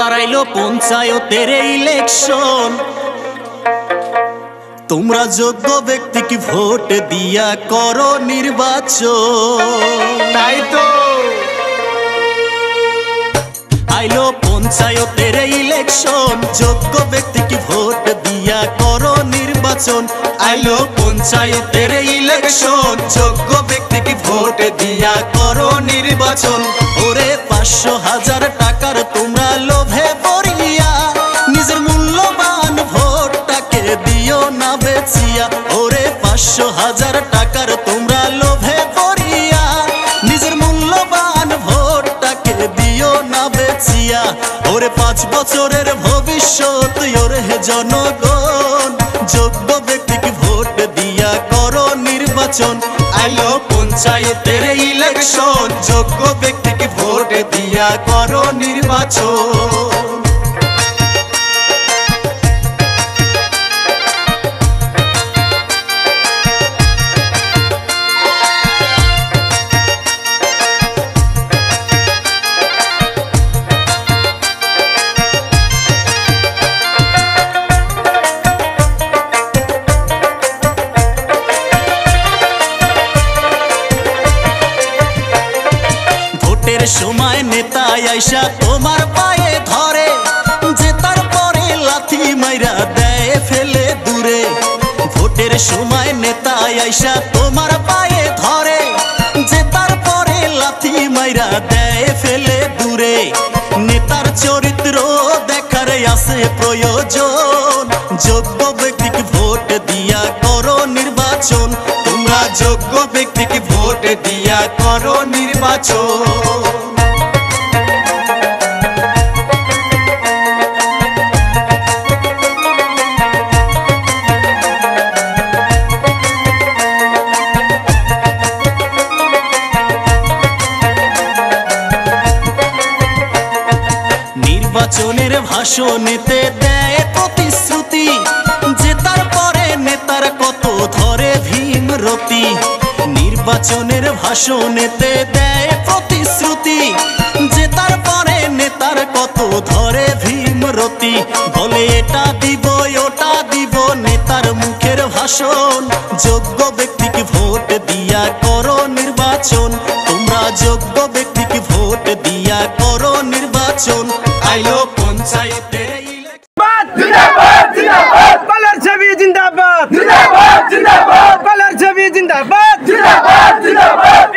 এবার আইলো পঞ্চায়েতের ইলেকশন। তোমরা যোগ্য ব্যক্তিকে ভোট দিয়া করো নির্বাচন। তাই তো আইলো পঞ্চায়েতের ইলেকশন, যোগ্য ব্যক্তিকে ভোট দিয়া করো নির্বাচন। আইলো পঞ্চায়েতের ইলেকশন, যোগ্য ব্যক্তিকে ভোট দিয়া করো নির্বাচন। ওরে ৫০০,০০০ টাকার তোমরা লোভে পড়িয়া নিজের মূল্যবান ভোটটাকে দিও না বেচিয়া। ওরে ৫০০,০০০ টাকার তোমরা লোভে পড়িয়া নিজের মূল্যবান ভোটটাকে দিও না বেচিয়া। ওরে ৫ বছরের ভবিষ্যৎ ওরে জনগণ, যোগ্য ব্যক্তিকে ভোট দিয়া করো নির্বাচন। আইলো পঞ্চায়েতের ইলেকশন, যোগ্য ব্যক্তিকে ভোট দিয়া করো নির্বাচন। ভোটের সময় নেতা আইসা তোমার পায়ে ধরে, জেতার পরে লাথি মাইরা দেয় ফেলে দূরে। ভোটের সময় নেতা আইসা তোমার পায়ে ধরে, জেতার পরে লাথি মাইরা দেয় ফেলে দূরে। নেতার চরিত্র দেখার আছে প্রয়োজন, যোগ্য ব্যক্তিকে ভোট দিয়া করো নির্বাচন। তোমরা যোগ্য ব্যক্তিকে ভোট দিয়া করো নির্বাচন। নির্বাচনের ভাষণেতে দেয় প্রতিশ্রুতি, জেতার পরে নেতার কত ধরে ভীমরতি। নির্বাচনের ভাষণেতে দেয় প্রতিশ্রুতি, জেতার পরে নেতার কত ধরে ভীমরতি। বলে এটা দিব ওটা দিব নেতার মুখের ভাষণ, যোগ্য ব্যক্তিকে ভোট দিয়া করো নির্বাচন। তোমরা যোগ্য ব্যক্তিকে ভোট দিয়া করো নির্বাচন। আইলো পঞ্চায়েতের জিন্দাবাদ জিন্দাবাদ, কলার ছবি জিন্দাবাদ জিন্দাবাদ জিন্দাবাদ, কলার ছবি জিন্দাবাদ জিন্দাবাদ জিন্দাবাদ।